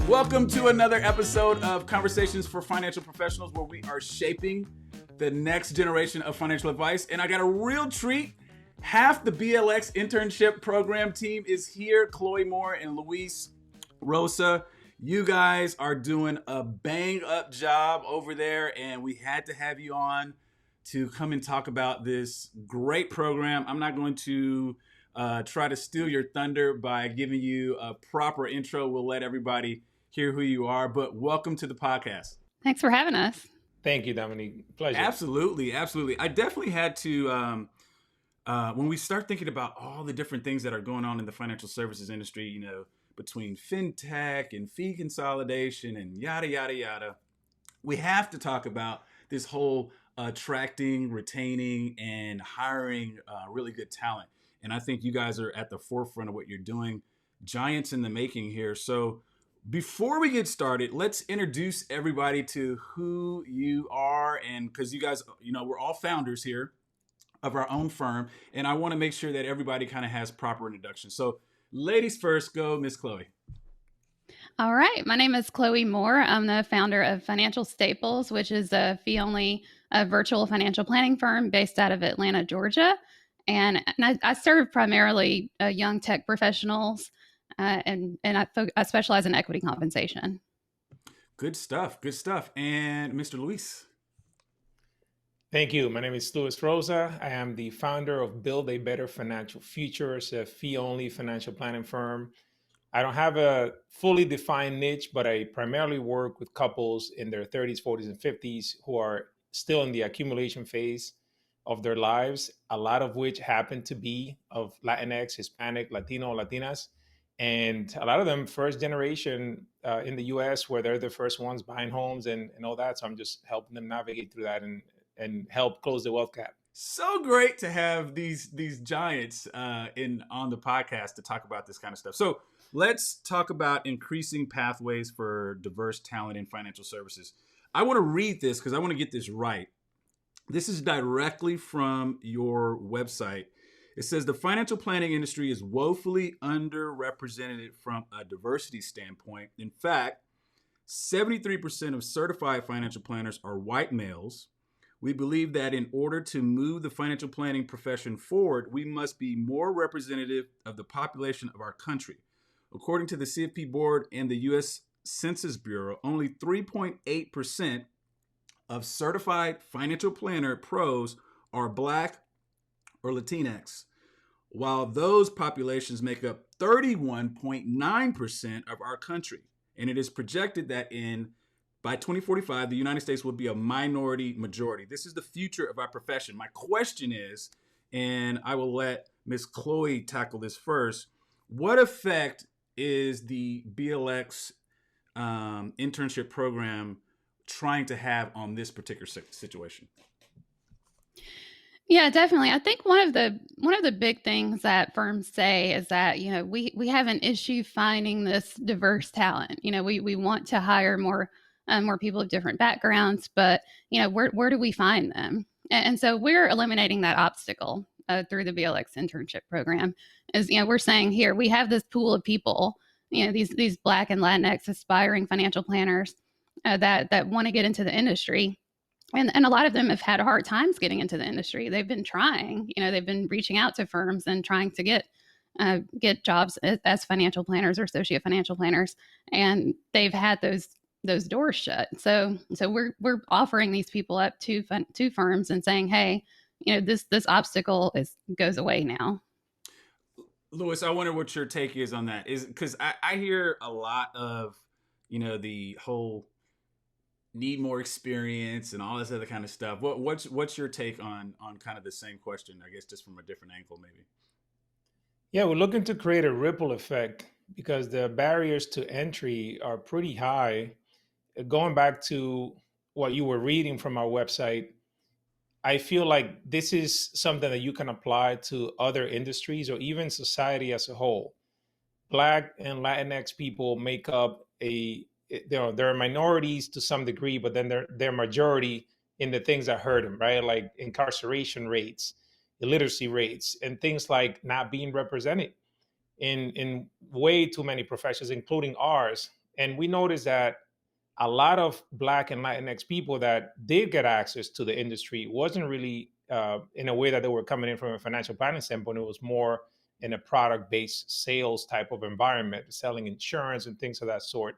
Welcome to another episode of Conversations for Financial Professionals, where we are shaping the next generation of financial advice. And I got a real treat. Half the BLX internship program team is here. Chloe Moore and Luis Rosa. You guys are doing a bang up job over there, and we had to have you on to come and talk about this great program. I'm not going to try to steal your thunder by giving you a proper intro. We'll let everybody hear who you are, but welcome to the podcast. Thanks for having us. Thank you, Dominique. Pleasure. Absolutely. I definitely had to, when we start thinking about all the different things that are going on in the financial services industry, you know, between fintech and fee consolidation and yada, yada, yada, we have to talk about this whole attracting, retaining, and hiring really good talent. And I think you guys are at the forefront of what you're doing. Giants in the making here. So before we get started, let's introduce everybody to who you are. And because you guys, you know, we're all founders here of our own firm. And I want to make sure that everybody kind of has proper introduction. So ladies first, go Miss Chloe. All right. My name is Chloe Moore. I'm the founder of Financial Staples, which is a fee-only virtual financial planning firm based out of Atlanta, Georgia. And I serve primarily young tech professionals, and I specialize in equity compensation. Good stuff. Good stuff. And Mr. Luis. Thank you. My name is Luis Rosa. I am the founder of Build a Better Financial Future. It's a fee-only financial planning firm. I don't have a fully defined niche, but I primarily work with couples in their 30s, 40s, and 50s who are still in the accumulation phase of their lives, a lot of which happen to be of Latinx, Hispanic, Latino, Latinas. And a lot of them first generation in the US, where they're the first ones buying homes and all that. So I'm just helping them navigate through that and help close the wealth gap. So great to have these giants on the podcast to talk about this kind of stuff. So let's talk about increasing pathways for diverse talent in financial services. I want to read this because I want to get this right. This is directly from your website. It says the financial planning industry is woefully underrepresented from a diversity standpoint. In fact, 73% of certified financial planners are white males. We believe that in order to move the financial planning profession forward, we must be more representative of the population of our country. According to the CFP board and the U.S. Census Bureau, only 3.8% of certified financial planner pros are Black or Latinx, while those populations make up 31.9% of our country. And it is projected that by 2045, the United States will be a minority majority. This is the future of our profession. My question is, and I will let Ms. Chloe tackle this first, what effect is the BLX internship program trying to have on this particular situation? Yeah, definitely. I think one of the big things that firms say is that, you know, we have an issue finding this diverse talent. You know, we want to hire more people of different backgrounds, but, you know, where do we find them? And so we're eliminating that obstacle through the BLX internship program. Is, you know, we're saying here we have this pool of people, you know, these Black and Latinx aspiring financial planners that want to get into the industry. And a lot of them have had hard times getting into the industry. They've been trying, you know, they've been reaching out to firms and trying to get jobs as financial planners or associate financial planners, and they've had those doors shut. So we're offering these people up to firms and saying, hey, you know, this obstacle goes away now. Louis, I wonder what your take is on that. Is because I hear a lot of, you know, the whole need more experience and all this other kind of stuff. What's your take on kind of the same question, I guess, just from a different angle, maybe? Yeah, we're looking to create a ripple effect because the barriers to entry are pretty high. Going back to what you were reading from our website, I feel like this is something that you can apply to other industries or even society as a whole. Black and Latinx people make up they're minorities to some degree, but then they're majority in the things that hurt them, right? Like incarceration rates, illiteracy rates, and things like not being represented in way too many professions, including ours. And we noticed that a lot of Black and Latinx people that did get access to the industry wasn't really in a way that they were coming in from a financial planning standpoint. It was more in a product-based sales type of environment, selling insurance and things of that sort.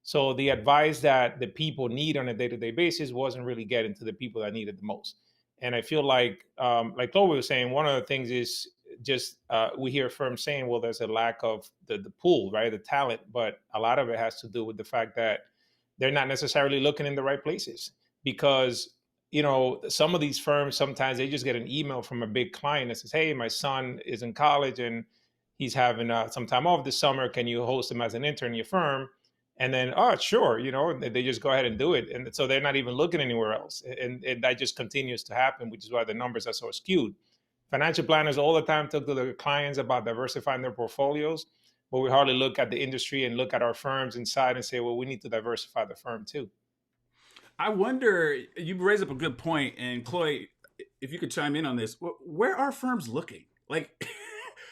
So the advice that the people need on a day-to-day basis wasn't really getting to the people that needed the most. And I feel like Chloe was saying, one of the things is just we hear firms saying, well, there's a lack of the pool, right, the talent, but a lot of it has to do with the fact that they're not necessarily looking in the right places because some of these firms sometimes they just get an email from a big client that says, hey, my son is in college and he's having some time off this summer, can you host him as an intern in your firm? And then, oh, sure, they just go ahead and do it, and so they're not even looking anywhere else, and that just continues to happen, which is why the numbers are so skewed. Financial planners all the time talk to their clients about diversifying their portfolios, but we hardly look at the industry and look at our firms inside and say, well, we need to diversify the firm too. I wonder, you raise up a good point, and Chloe, if you could chime in on this, where are firms looking? Like,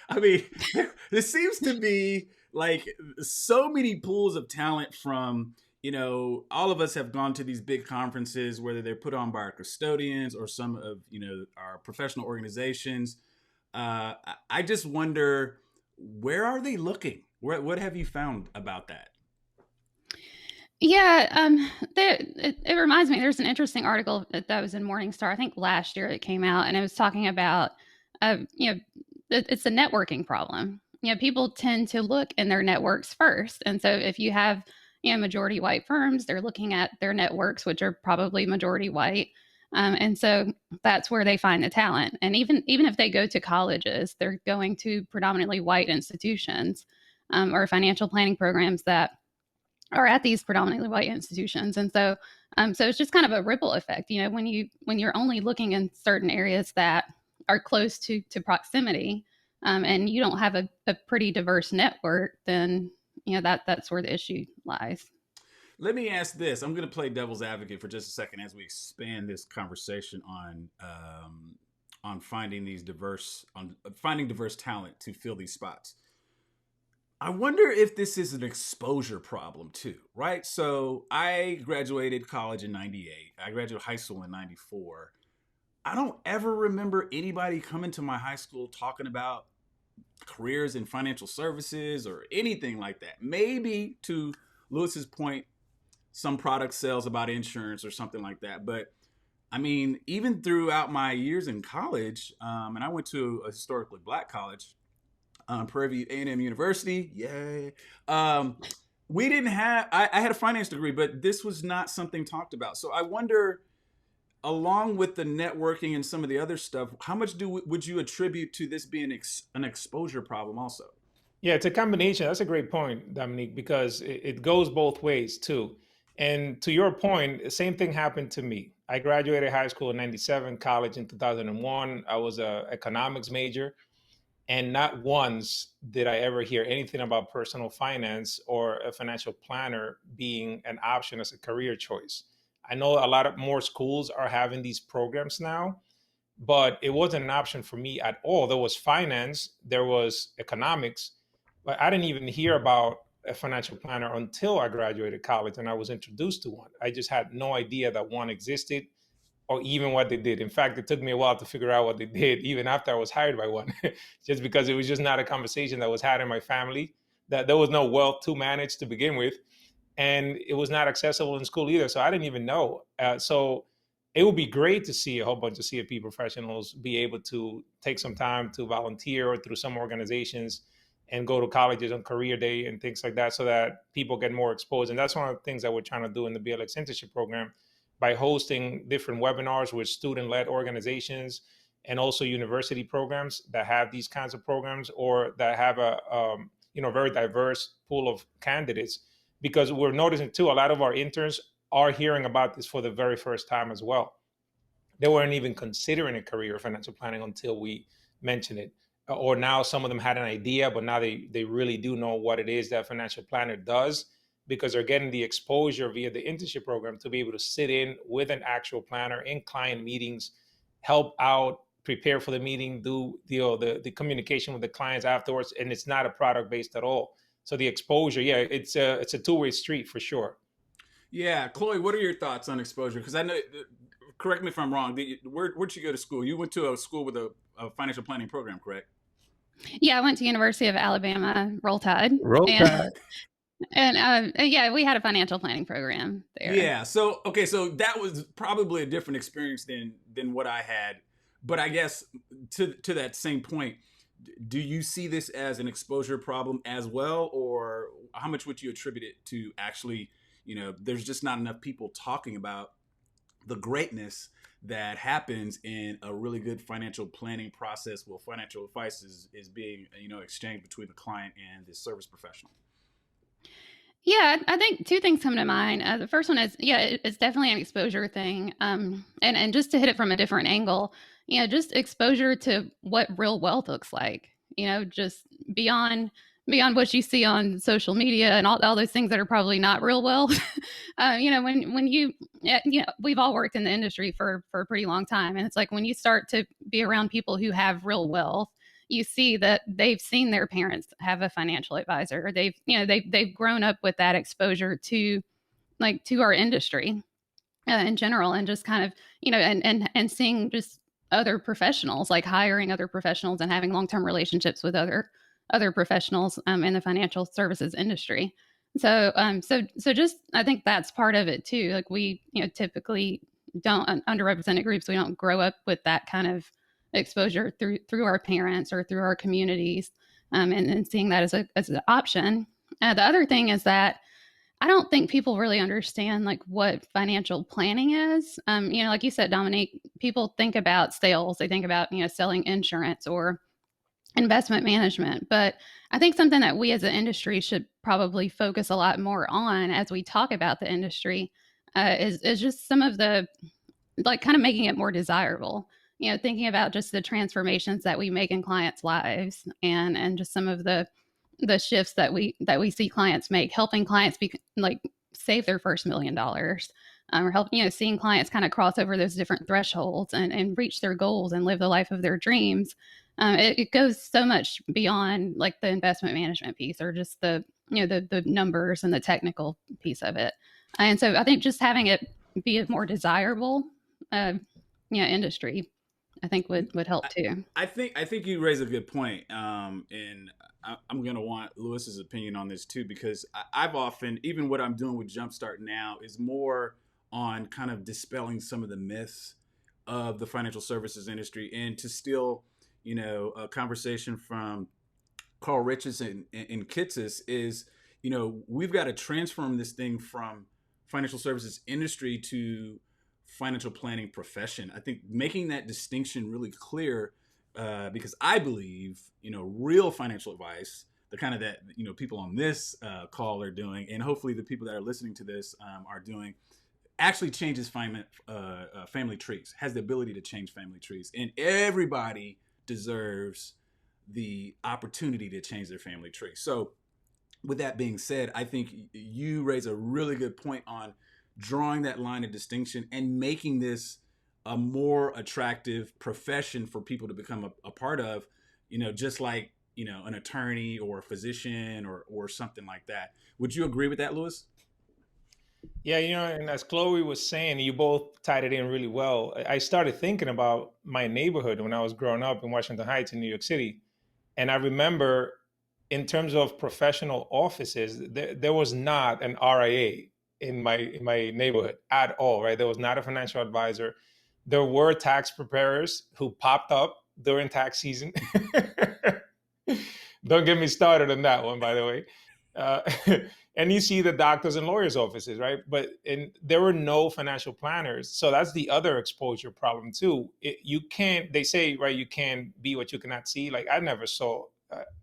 I mean, there seems to be like so many pools of talent from, all of us have gone to these big conferences, whether they're put on by our custodians or some of, our professional organizations. I just wonder, where are they looking? What have you found about that? Yeah, it reminds me, there's an interesting article that was in Morningstar, I think last year it came out, and it was talking about, it's a networking problem. People tend to look in their networks first. And so if you have, majority white firms, they're looking at their networks, which are probably majority white. And so that's where they find the talent. And even if they go to colleges, they're going to predominantly white institutions or financial planning programs that are at these predominantly white institutions. And so it's just kind of a ripple effect. When you're only looking in certain areas that are close to proximity, and you don't have a pretty diverse network, then that's where the issue lies. Let me ask this. I'm going to play devil's advocate for just a second as we expand this conversation on finding diverse talent to fill these spots. I wonder if this is an exposure problem too, right? So I graduated college in 98. I graduated high school in 94. I don't ever remember anybody coming to my high school talking about careers in financial services or anything like that. Maybe, to Lewis's point, some product sales about insurance or something like that. But I mean, even throughout my years in college, and I went to a historically Black college, Prairie View A&M University, yay. We didn't have, I had a finance degree, but this was not something talked about. So I wonder, along with the networking and some of the other stuff, how much would you attribute to this being an exposure problem also? Yeah, it's a combination. That's a great point, Dominique, because it goes both ways too. And to your point, the same thing happened to me. I graduated high school in 97, college in 2001. I was an economics major. And not once did I ever hear anything about personal finance or a financial planner being an option as a career choice. I know a lot of more schools are having these programs now, but it wasn't an option for me at all. There was finance, there was economics, but I didn't even hear about a financial planner until I graduated college and I was introduced to one. I just had no idea that one existed or even what they did. In fact, it took me a while to figure out what they did, even after I was hired by one, just because it was just not a conversation that was had in my family, that there was no wealth to manage to begin with. And it was not accessible in school either. So I didn't even know. So it would be great to see a whole bunch of CFP professionals be able to take some time to volunteer through some organizations and go to colleges on career day and things like that so that people get more exposed. And that's one of the things that we're trying to do in the BLX internship program by hosting different webinars with student-led organizations and also university programs that have these kinds of programs or that have a very diverse pool of candidates. Because we're noticing too, a lot of our interns are hearing about this for the very first time as well. They weren't even considering a career in financial planning until we mentioned it. Or now some of them had an idea, but now they really do know what it is that a financial planner does because they're getting the exposure via the internship program to be able to sit in with an actual planner in client meetings, help out, prepare for the meeting, do the communication with the clients afterwards. And it's not a product based at all. So the exposure, yeah, it's a two-way street for sure. Yeah, Chloe, what are your thoughts on exposure? Because I know, correct me if I'm wrong. Where'd you go to school? You went to a school with a financial planning program, correct? Yeah, I went to University of Alabama, Roll Tide. Roll Tide. And yeah, we had a financial planning program there. Yeah. So okay, so that was probably a different experience than what I had. But I guess to that same point, do you see this as an exposure problem as well, or how much would you attribute it to actually, there's just not enough people talking about the greatness that happens in a really good financial planning process where financial advice is being exchanged between the client and the service professional? Yeah, I think two things come to mind. The first one is, it's definitely an exposure thing. And just to hit it from a different angle, just exposure to what real wealth looks like, just beyond what you see on social media and all those things that are probably not real wealth. When you, we've all worked in the industry for a pretty long time. And it's like when you start to be around people who have real wealth, you see that they've seen their parents have a financial advisor. They've grown up with that exposure to our industry in general, and just kind of and seeing just other professionals, like hiring other professionals and having long-term relationships with other professionals in the financial services industry. So just I think that's part of it too. Like we typically don't underrepresented groups. We don't grow up with that kind of exposure through our parents or through our communities, and seeing that as an option. The other thing is that I don't think people really understand like what financial planning is. Like you said, Dominique, people think about sales. They think about selling insurance or investment management. But I think something that we as an industry should probably focus a lot more on as we talk about the industry is just some of the, like, kind of making it more desirable. Thinking about just the transformations that we make in clients' lives, and just some of the shifts that we see clients make, helping clients be like save their first $1 million, or helping seeing clients kind of cross over those different thresholds and reach their goals and live the life of their dreams. It goes so much beyond like the investment management piece or just the the numbers and the technical piece of it. And so I think just having it be a more desirable industry, I think would help too. I think you raise a good point, and I'm going to want Lewis's opinion on this too, because I've often, even what I'm doing with Jumpstart now, is more on kind of dispelling some of the myths of the financial services industry, and to steal, a conversation from Carl Richardson in Kitsis is, we've got to transform this thing from financial services industry to financial planning profession. I think making that distinction really clear, because I believe, real financial advice, the kind of that, people on this call are doing, and hopefully the people that are listening to this are doing, actually changes family trees, has the ability to change family trees. And everybody deserves the opportunity to change their family tree. So with that being said, I think you raise a really good point on drawing that line of distinction and making this a more attractive profession for people to become a part of, just like, an attorney or a physician or something like that. Would you agree with that, Lewis? Yeah, and as Chloe was saying, you both tied it in really well. I started thinking about my neighborhood when I was growing up in Washington Heights in New York City. And I remember in terms of professional offices, there was not an RIA in my neighborhood at all, right? There was not a financial advisor. There were tax preparers who popped up during tax season. Don't get me started on that one, by the way. And you see the doctors and lawyers' offices, right? But there were no financial planners. So that's the other exposure problem too. They say, right, you can't be what you cannot see. Like I never saw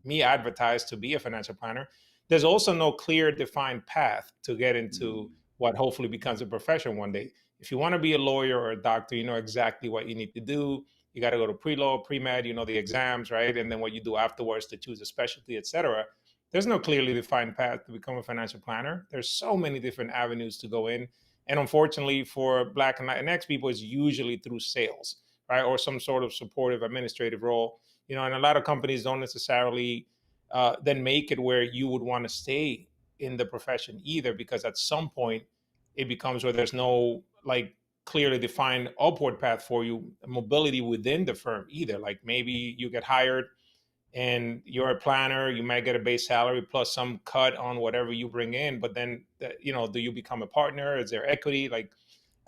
me advertised to be a financial planner. There's also no clear defined path to get into what hopefully becomes a profession one day. If you want to be a lawyer or a doctor, you know exactly what you need to do. You got to go to pre-law, pre-med, the exams, right? And then what you do afterwards to choose a specialty, et cetera. There's no clearly defined path to become a financial planner. There's so many different avenues to go in. And unfortunately for Black and LATINX people, it's usually through sales, right? Or some sort of supportive administrative role. And a lot of companies don't necessarily then make it where you would want to stay in the profession either, because at some point it becomes where there's no like clearly defined upward path for you, mobility within the firm either. Like maybe you get hired and you're a planner, you might get a base salary plus some cut on whatever you bring in, but then do you become a partner? Is there equity? Like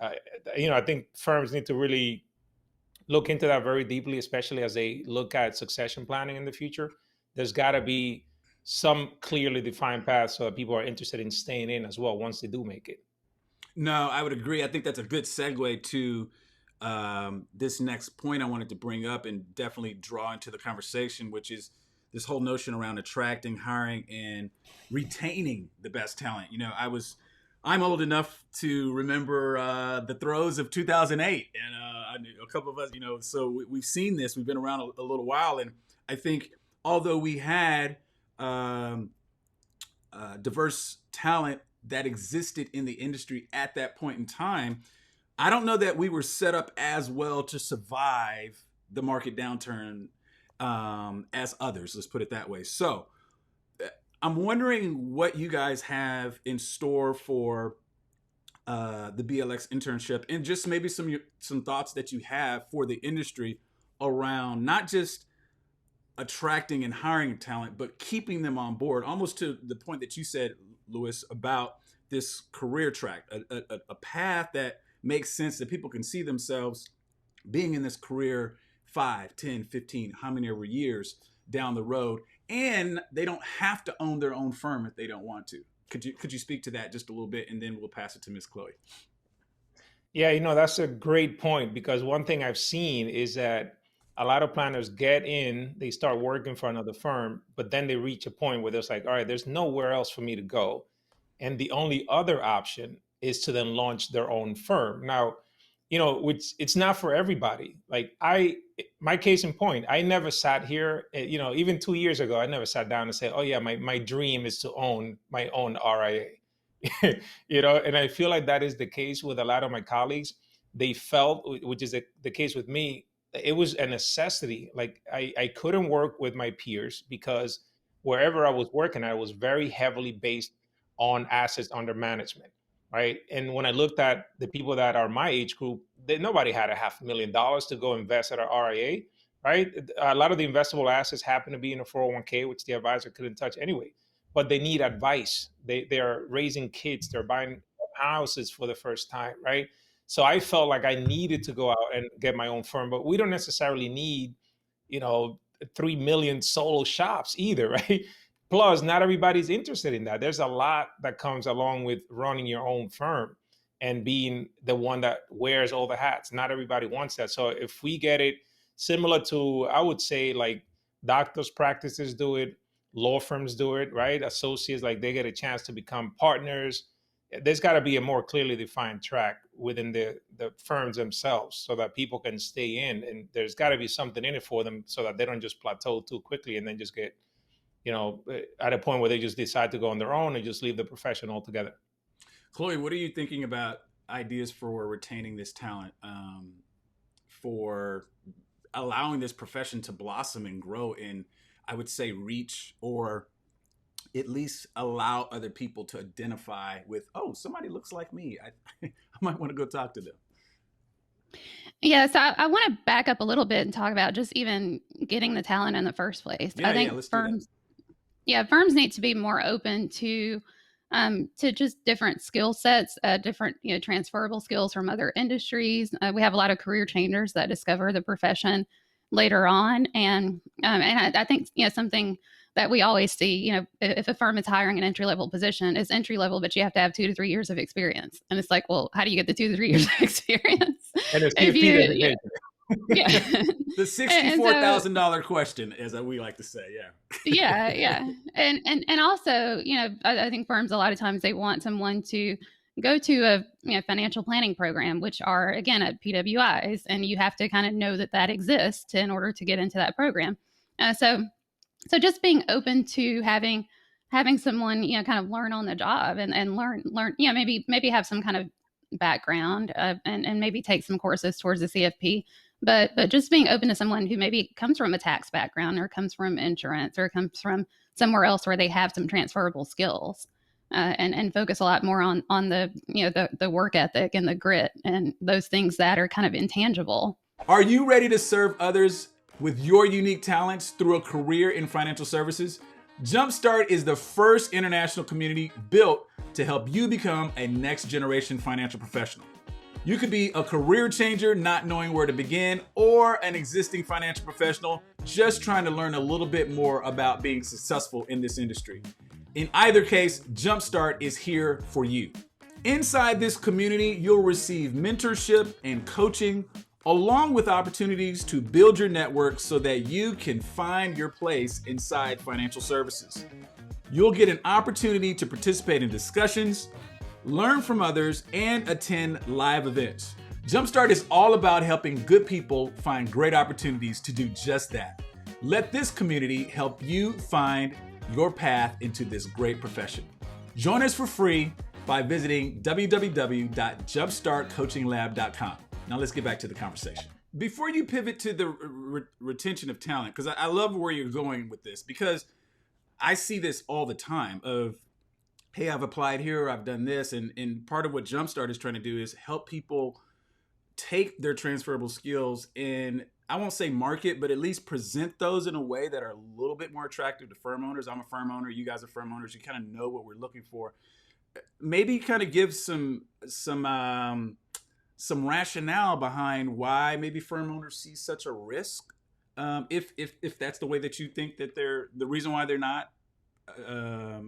uh, I think firms need to really look into that very deeply, especially as they look at succession planning in the future. There's got to be some clearly defined path so that people are interested in staying in as well once they do make it. No, I would agree. I think that's a good segue to this next point I wanted to bring up and definitely draw into the conversation, which is this whole notion around attracting, hiring, and retaining the best talent. I'm old enough to remember the throes of 2008, and a couple of us, so we've seen this. We've been around a little while, and I think although we had diverse talent that existed in the industry at that point in time, I don't know that we were set up as well to survive the market downturn as others. Let's put it that way. So I'm wondering what you guys have in store for the BLX internship, and just maybe some thoughts that you have for the industry around not just attracting and hiring talent, but keeping them on board, almost to the point that you said, Louis, about this career track, a path that makes sense, that people can see themselves being in this career 5, 10, 15, how many ever years down the road, and they don't have to own their own firm if they don't want to. Could you speak to that just a little bit, and then we'll pass it to Ms. Chloe? Yeah, that's a great point, because one thing I've seen is that a lot of planners get in, they start working for another firm, but then they reach a point where there's like, all right, there's nowhere else for me to go. And the only other option is to then launch their own firm. Now, which it's not for everybody. Like my case in point, I never sat here, even 2 years ago, I never sat down and said, oh yeah, my dream is to own my own RIA. And I feel like that is the case with a lot of my colleagues. They felt, which is the case with me, it was a necessity. Like I couldn't work with my peers because wherever I was working, I was very heavily based on assets under management, right? And when I looked at the people that are my age group, nobody had $500,000 to go invest at our RIA, right? A lot of the investable assets happen to be in a 401k, which the advisor couldn't touch anyway. But they need advice. They are raising kids. They're buying houses for the first time, right? So I felt like I needed to go out and get my own firm. But we don't necessarily need, 3 million solo shops either, right? Plus, not everybody's interested in that. There's a lot that comes along with running your own firm and being the one that wears all the hats. Not everybody wants that. So if we get it similar to, I would say, like doctors' practices do it, law firms do it, right? Associates, like they get a chance to become partners. There's got to be a more clearly defined track within the firms themselves so that people can stay in. And there's got to be something in it for them so that they don't just plateau too quickly and then just get, at a point where they just decide to go on their own and just leave the profession altogether. Chloe, what are you thinking about ideas for retaining this talent, for allowing this profession to blossom and grow in, I would say, reach, or at least allow other people to identify with, oh, somebody looks like me. I might want to go talk to them. Yeah, so I want to back up a little bit and talk about just even getting the talent in the first place. I think firms need to be more open to just different skill sets, different transferable skills from other industries. We have a lot of career changers that discover the profession later on, and I think something that we always see, if a firm is hiring an entry-level position, it's entry-level, but you have to have 2 to 3 years of experience. And it's like, well, how do you get the 2 to 3 years of experience? And it's yeah. The $64,000 question, as we like to say. Yeah. And also, I think firms, a lot of times they want someone to go to a financial planning program, which are, again, at PWIs, and you have to kind of know that exists in order to get into that program. So just being open to having someone, kind of learn on the job and learn, maybe have some kind of background and maybe take some courses towards the CFP, but just being open to someone who maybe comes from a tax background or comes from insurance or comes from somewhere else where they have some transferable skills, and focus a lot more on the the work ethic and the grit and those things that are kind of intangible. Are you ready to serve others with your unique talents through a career in financial services? JUMPSTART is the first international community built to help you become a next generation financial professional. You could be a career changer not knowing where to begin, or an existing financial professional just trying to learn a little bit more about being successful in this industry. In either case, JUMPSTART is here for you. Inside this community, you'll receive mentorship and coaching, along with opportunities to build your network so that you can find your place inside financial services. You'll get an opportunity to participate in discussions, learn from others, and attend live events. JUMPSTART is all about helping good people find great opportunities to do just that. Let this community help you find your path into this great profession. Join us for free by visiting www.jumpstartcoachinglab.com. Now let's get back to the conversation. Before you pivot to the retention of talent, because I love where you're going with this, because I see this all the time of, hey, I've applied here, I've done this. And part of what JUMPSTART is trying to do is help people take their transferable skills and, I won't say market, but at least present those in a way that are a little bit more attractive to firm owners. I'm a firm owner, you guys are firm owners, you kind of know what we're looking for. Maybe kind of give some rationale behind why maybe firm owners see such a risk, if that's the way that you think that they're the reason why they're not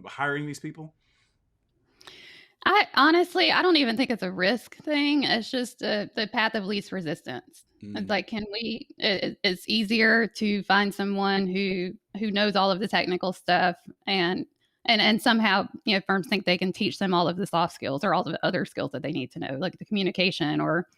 hiring these people. I honestly, I don't even think it's a risk thing. It's just the path of least resistance. It's like, it's easier to find someone who knows all of the technical stuff, and somehow, firms think they can teach them all of the soft skills or all of the other skills that they need to know, like the communication or,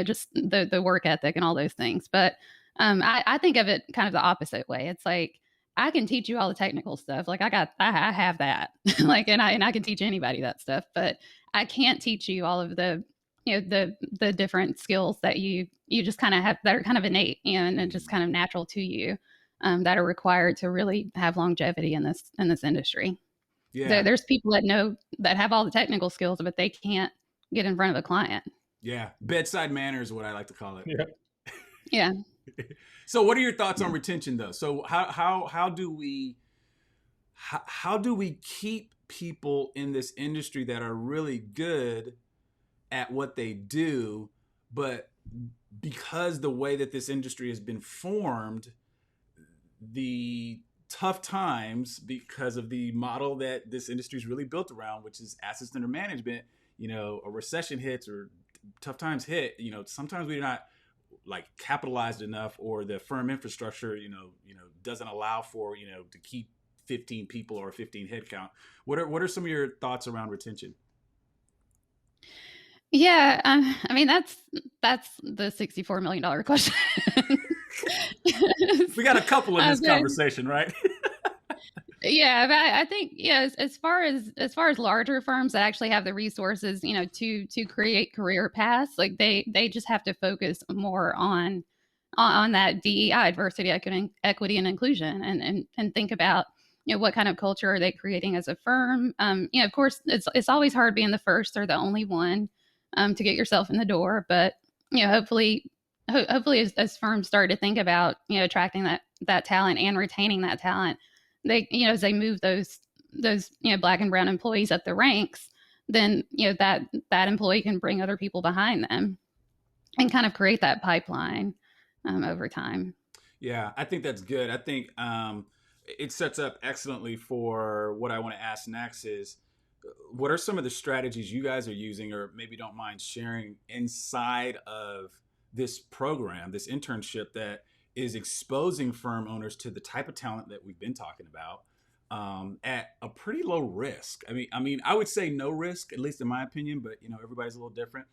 just the work ethic and all those things. But I think of it kind of the opposite way. It's like, I can teach you all the technical stuff. Like I have that, like, and I can teach anybody that stuff, but I can't teach you all of the, the different skills that you just kind of have, that are kind of innate and just kind of natural to you, that are required to really have longevity in this industry. Yeah. There's people that have all the technical skills, but they can't get in front of a client. Yeah. Bedside manner is what I like to call it. Yeah. Yeah. So what are your thoughts on retention though? So how do we keep people in this industry that are really good at what they do, but because the way that this industry has been formed, the tough times, because of the model that this industry is really built around, which is assets under management, a recession hits or tough times hit, sometimes we're not like capitalized enough, or the firm infrastructure, doesn't allow for, to keep 15 people or 15 headcount. What are some of your thoughts around retention? Yeah. I mean, that's the $64 million question. We got a couple in this conversation, right? Yeah, but I think, as far as larger firms that actually have the resources, to create career paths, like they just have to focus more on that DEI, diversity, equity, and inclusion, and think about, what kind of culture are they creating as a firm. Of course, it's always hard being the first or the only one to get yourself in the door, but hopefully as firms start to think about attracting that talent and retaining that talent, they, as they move those Black and brown employees up the ranks, then that employee can bring other people behind them and kind of create that pipeline over time. Yeah, I think that's good. I think it sets up excellently for what I want to ask next is, what are some of the strategies you guys are using, or maybe don't mind sharing, inside of this program, this internship, that is exposing firm owners to the type of talent that we've been talking about at a pretty low risk. I mean, I would say no risk, at least in my opinion, but everybody's a little different.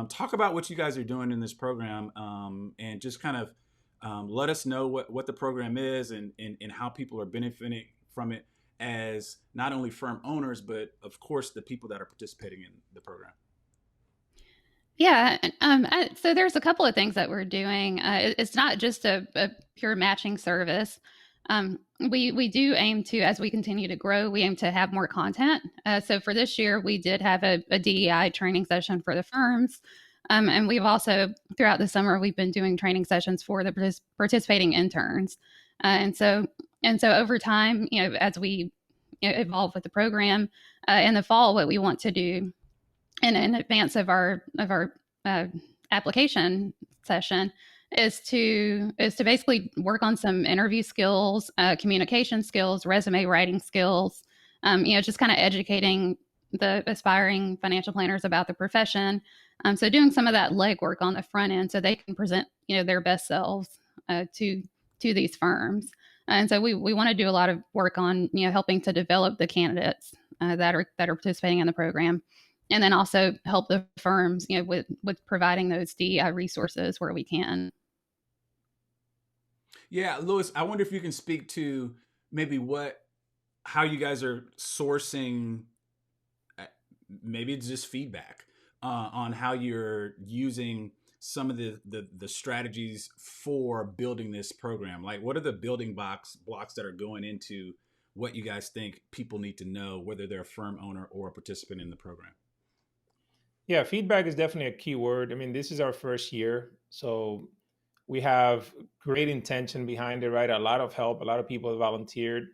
Talk about what you guys are doing in this program, and just kind of let us know what the program is and how people are benefiting from it, as not only firm owners, but of course the people that are participating in the program. Yeah. So there's a couple of things that we're doing. It's not just a pure matching service. We do aim to, as we continue to grow, we aim to have more content. So for this year, we did have a DEI training session for the firms. And we've also, throughout the summer, we've been doing training sessions for the participating interns. And so over time, as we evolve with the program, in the fall, what we want to do in advance of our uh, application session is to basically work on some interview skills, communication skills, resume writing skills. Just kind of educating the aspiring financial planners about the profession. So doing some of that legwork on the front end so they can present their best selves to these firms. And so we want to do a lot of work on helping to develop the candidates that are participating in the program, and then also help the firms, with providing those DEI resources where we can. Yeah, Lewis, I wonder if you can speak to maybe how you guys are sourcing, uh, maybe it's just feedback on how you're using some of the strategies for building this program. Like, what are the building blocks that are going into what you guys think people need to know, whether they're a firm owner or a participant in the program? Yeah, feedback is definitely a key word. I mean, this is our first year, so we have great intention behind it, right? A lot of help, a lot of people have volunteered,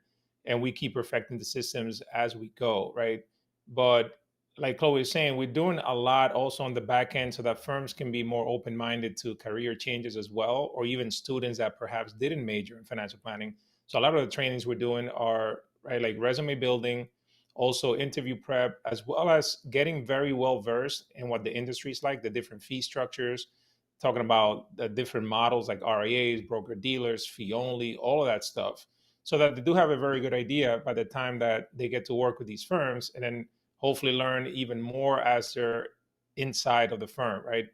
and we keep perfecting the systems as we go, right? But like Chloe was saying, we're doing a lot also on the back end so that firms can be more open minded to career changes as well, or even students that perhaps didn't major in financial planning. So a lot of the trainings we're doing are right, like resume building, also interview prep, as well as getting very well versed in what the industry is like, the different fee structures, talking about the different models like RIAs, broker dealers, fee only, all of that stuff, so that they do have a very good idea by the time that they get to work with these firms, and then hopefully learn even more as they're inside of the firm, right?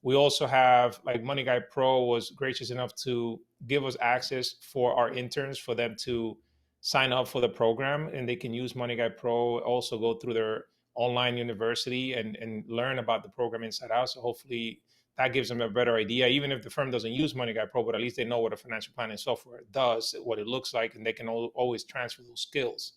We also have like Money Guy Pro was gracious enough to give us access for our interns for them to sign up for the program, and they can use Money Guy Pro, also go through their online university and learn about the program inside out. So hopefully that gives them a better idea, even if the firm doesn't use Money Guy Pro, but at least they know what a financial planning software does, what it looks like, and they can always transfer those skills.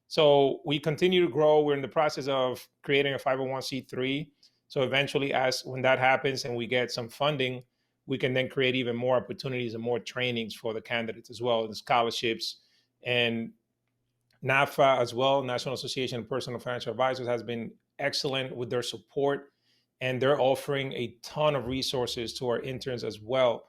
So we continue to grow. We're in the process of creating a 501c3. So eventually, as when that happens and we get some funding, we can then create even more opportunities and more trainings for the candidates as well, and scholarships. And NAFA as well, National Association of Personal Financial Advisors, has been excellent with their support, and they're offering a ton of resources to our interns as well.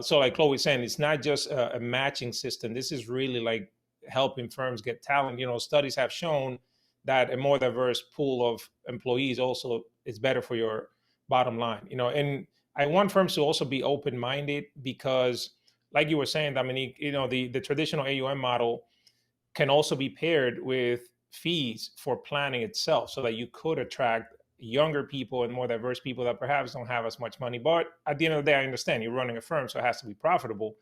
So, like Chloe was saying, it's not just a matching system. This is really like helping firms get talent. Studies have shown that a more diverse pool of employees also is better for your bottom line. And I want firms to also be open-minded because, like you were saying, Dominique, the traditional AUM model can also be paired with fees for planning itself so that you could attract younger people and more diverse people that perhaps don't have as much money. But at the end of the day, I understand you're running a firm, so it has to be profitable.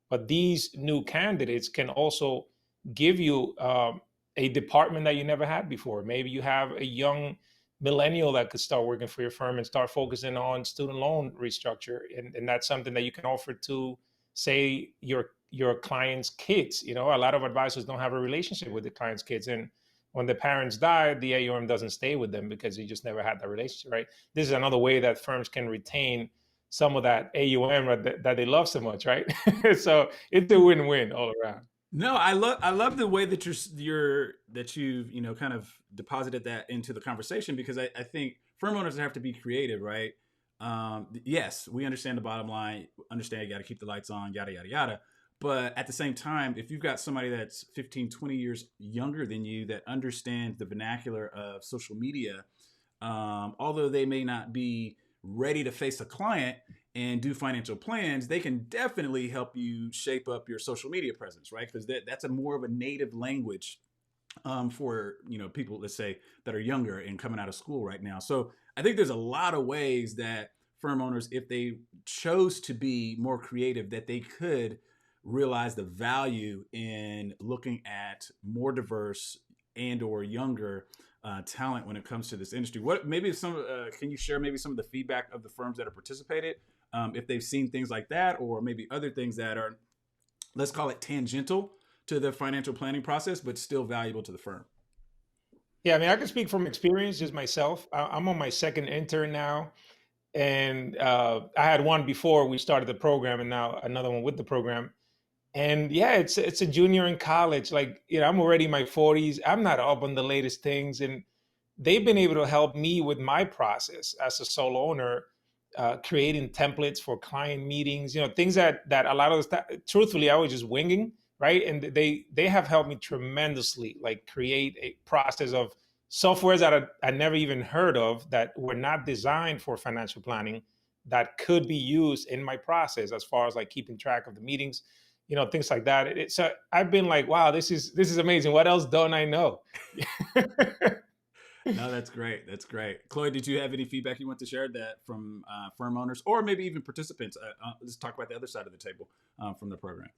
But these new candidates can also give you a department that you never had before. Maybe you have a young millennial that could start working for your firm and start focusing on student loan restructure. And that's something that you can offer to, say, your clients' kids. A lot of advisors don't have a relationship with the clients' kids. And when the parents die, the AUM doesn't stay with them because you just never had that relationship, right? This is another way that firms can retain some of that AUM that they love so much, right? So it's a win-win all around. No, I love the way that you've kind of deposited that into the conversation, because I think firm owners have to be creative, right? Yes, we understand the bottom line, understand you got to keep the lights on, yada yada yada. But at the same time, if you've got somebody that's 15, 20 years younger than you that understands the vernacular of social media, although they may not be ready to face a client and do financial plans, they can definitely help you shape up your social media presence, right? Because that's a more of a native language for people, let's say, that are younger and coming out of school right now. So I think there's a lot of ways that firm owners, if they chose to be more creative, that they could realize the value in looking at more diverse and or younger talent when it comes to this industry. What maybe some can you share maybe some of the feedback of the firms that have participated, if they've seen things like that, or maybe other things that are, let's call it tangential to the financial planning process, but still valuable to the firm? Yeah, I mean, I can speak from experience, just myself. I'm on my second intern now, and I had one before we started the program, and now another one with the program. And yeah, it's a junior in college. Like, I'm already in my 40s. I'm not up on the latest things, and they've been able to help me with my process as a sole owner, creating templates for client meetings. Things that a lot of the truthfully, I was just winging, right? And they have helped me tremendously, like create a process of softwares that I never even heard of that were not designed for financial planning that could be used in my process as far as like keeping track of the meetings, things like that. So I've been like, wow, this is amazing. What else don't I know? No, that's great. That's great. Chloe, did you have any feedback you want to share that from firm owners or maybe even participants? Let's talk about the other side of the table from the program.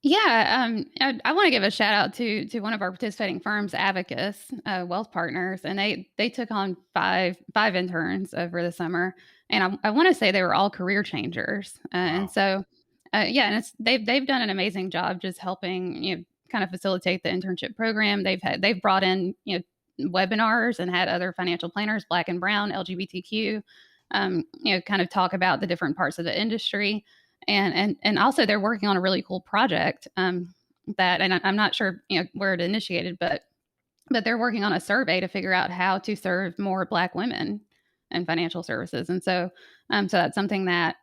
Yeah, I want to give a shout out to one of our participating firms, Abacus Wealth Partners, and they took on five interns over the summer, and I want to say they were all career changers, Wow. and so yeah, and they've done an amazing job just helping kind of facilitate the internship program. They've brought in webinars and had other financial planners, Black and Brown, LGBTQ, kind of talk about the different parts of the industry. And also they're working on a really cool project that, and I'm not sure where it initiated, but they're working on a survey to figure out how to serve more Black women in financial services. And so so that's something that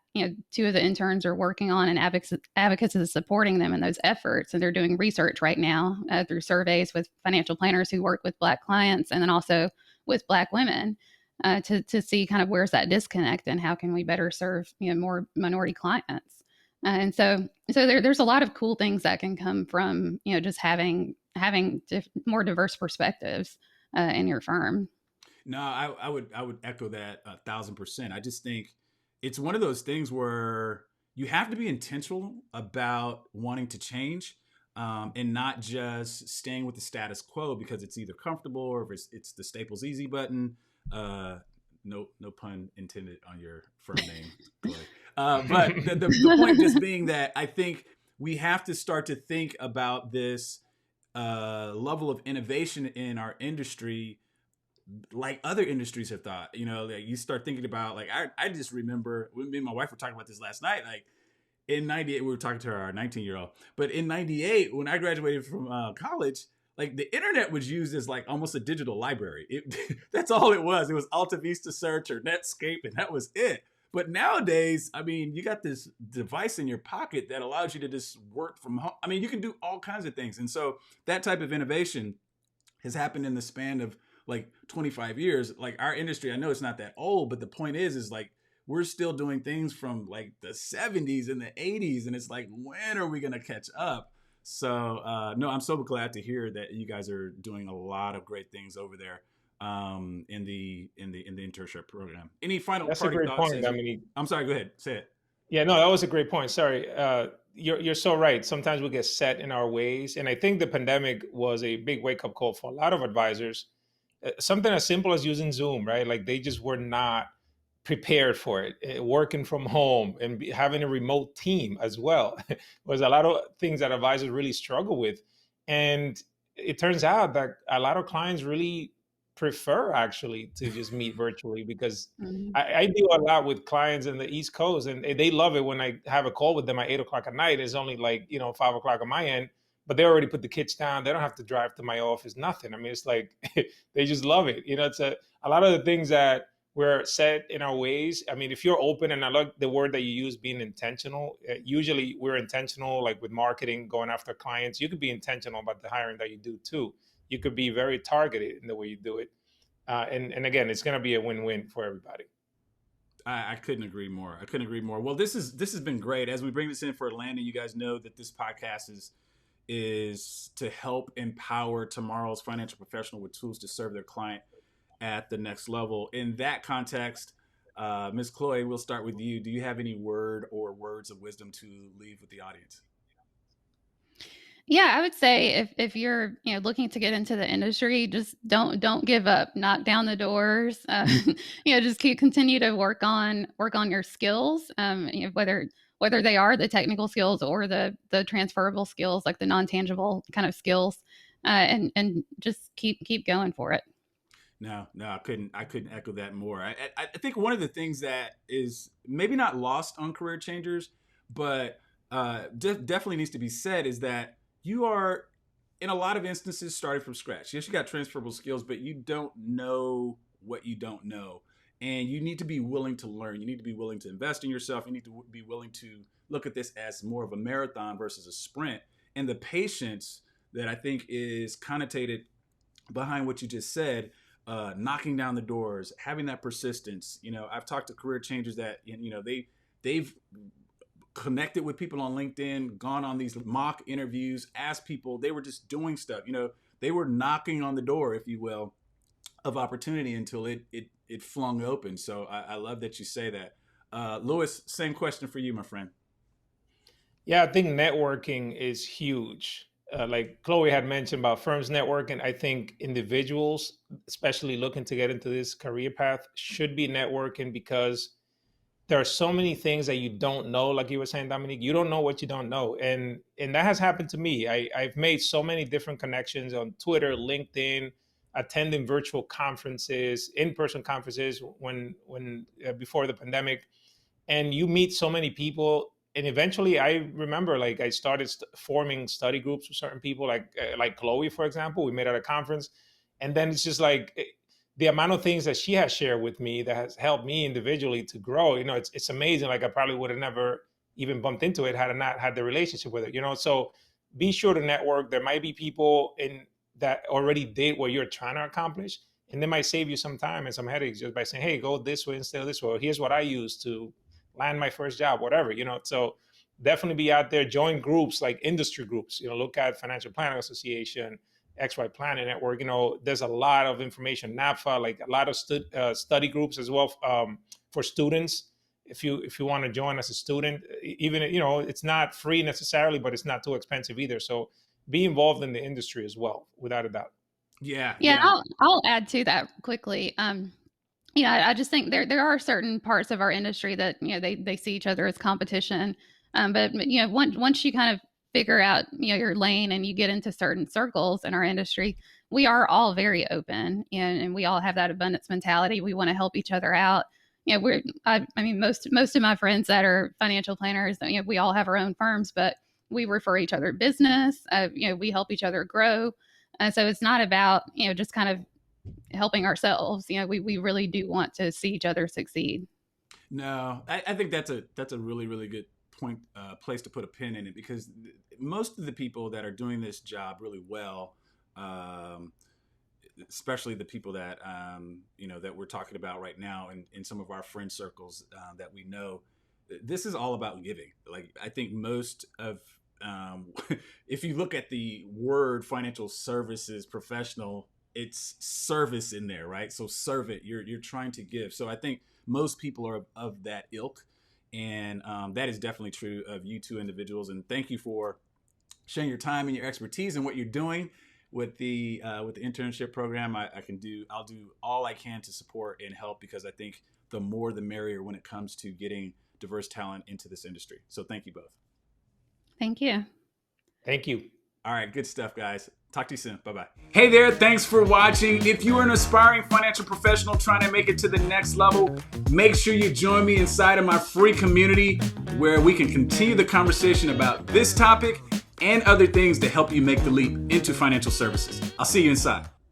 two of the interns are working on, and Abacus is supporting them in those efforts. And they're doing research right now through surveys with financial planners who work with Black clients, and then also with Black women. To see kind of where's that disconnect and how can we better serve more minority clients. And so there's a lot of cool things that can come from just having more diverse perspectives in your firm. No, I would echo that 1,000%. I just think it's one of those things where you have to be intentional about wanting to change, and not just staying with the status quo because it's either comfortable or if it's the Staples Easy button. No pun intended on your firm name, Chloe. But the point just being that I think we have to start to think about this level of innovation in our industry like other industries have thought. Like you start thinking about, like, I just remember when me and my wife were talking about this last night, like in 98, we were talking to our 19-year-old, but in 98, when I graduated from college, like the internet was used as like almost a digital library. That's all it was. It was Alta Vista Search or Netscape, and that was it. But nowadays, I mean, you got this device in your pocket that allows you to just work from home. I mean, you can do all kinds of things. And so that type of innovation has happened in the span of like 25 years. Like our industry, I know it's not that old, but the point is like, we're still doing things from like the 70s and the 80s. And it's like, when are we going to catch up? So no, I'm so glad to hear that you guys are doing a lot of great things over there in the internship program. Any final That's a parting great thoughts? point, Dominique. I'm sorry, go ahead, say it. Yeah, no, that was a great point. Sorry. You're so right. Sometimes we get set in our ways. And I think the pandemic was a big wake up call for a lot of advisors. Something as simple as using Zoom, right? Like they just were not prepared for it. Working from home and having a remote team as well was a lot of things that advisors really struggle with. And it turns out that a lot of clients really prefer actually to just meet virtually because I deal a lot with clients in the East Coast, and they love it when I have a call with them at 8 o'clock at night. It's only like 5 o'clock on my end, but they already put the kids down. They don't have to drive to my office. Nothing. I mean, it's like they just love it. It's a lot of the things that we're set in our ways. I mean, if you're open, and I like the word that you use, being intentional. Usually, we're intentional, like with marketing, going after clients. You could be intentional about the hiring that you do too. You could be very targeted in the way you do it. And again, it's going to be a win-win for everybody. I couldn't agree more. I couldn't agree more. Well, this has been great. As we bring this in for a landing, you guys know that this podcast is to help empower tomorrow's financial professional with tools to serve their client at the next level. In that context, Ms. Chloe, we'll start with you. Do you have any word or words of wisdom to leave with the audience? Yeah, I would say if you're looking to get into the industry, just don't give up. Knock down the doors. Just continue to work on your skills. Whether they are the technical skills or the transferable skills, like the non tangible kind of skills, and just keep going for it. No, I couldn't echo that more. I think one of the things that is maybe not lost on career changers, but definitely needs to be said is that you are, in a lot of instances, starting from scratch. Yes, you got transferable skills, but you don't know what you don't know. And you need to be willing to learn. You need to be willing to invest in yourself. You need to be willing to look at this as more of a marathon versus a sprint. And the patience that I think is connotated behind what you just said, knocking down the doors, having that persistence. I've talked to career changers that, they've connected with people on LinkedIn, gone on these mock interviews, asked people. They were just doing stuff. They were knocking on the door, if you will, of opportunity until it flung open. So I love that you say that. Louis, same question for you, my friend. Yeah, I think networking is huge. Like Chloe had mentioned about firms networking, I think individuals, especially looking to get into this career path, should be networking because there are so many things that you don't know. Like you were saying, Dominique, you don't know what you don't know. And that has happened to me. I've made so many different connections on Twitter, LinkedIn, attending virtual conferences, in-person conferences when before the pandemic. And you meet so many people. And eventually I remember like I started forming study groups with certain people, like Chloe, for example. We met at a conference. And then it's just like the amount of things that she has shared with me that has helped me individually to grow, it's amazing. Like I probably would have never even bumped into it had I not had the relationship with it, So be sure to network. There might be people that already did what you're trying to accomplish, and they might save you some time and some headaches just by saying, hey, go this way instead of this way. Or here's what I used to land my first job, whatever, So definitely be out there, join groups like industry groups, look at Financial Planning Association, XY Planet Network. There's a lot of information. NAPFA, like a lot of study groups as well for students. If you want to join as a student, even it's not free necessarily, but it's not too expensive either. So be involved in the industry as well, without a doubt. Yeah. I'll add to that quickly. I just think there are certain parts of our industry that they see each other as competition. But once you kind of figure out your lane and you get into certain circles in our industry, we are all very open and we all have that abundance mentality. We want to help each other out. Most of my friends that are financial planners, we all have our own firms, but we refer each other business. We help each other grow. So it's not about just kind of helping ourselves. We really do want to see each other succeed. No, I think that's a really, really good point, place to put a pin in it, because most of the people that are doing this job really well, especially the people that that we're talking about right now in some of our friend circles that we know, this is all about giving. Like I think most of if you look at the word financial services professional, it's service in there, right? So serve it. You're trying to give. So I think most people are of that ilk. And that is definitely true of you two individuals. And thank you for sharing your time and your expertise and what you're doing with the internship program. I'll do all I can to support and help, because I think the more the merrier when it comes to getting diverse talent into this industry. So thank you both. Thank you. Thank you. All right, good stuff, guys. Talk to you soon. Bye-bye. Hey there, thanks for watching. If you are an aspiring financial professional trying to make it to the next level, make sure you join me inside of my free community where we can continue the conversation about this topic and other things to help you make the leap into financial services. I'll see you inside.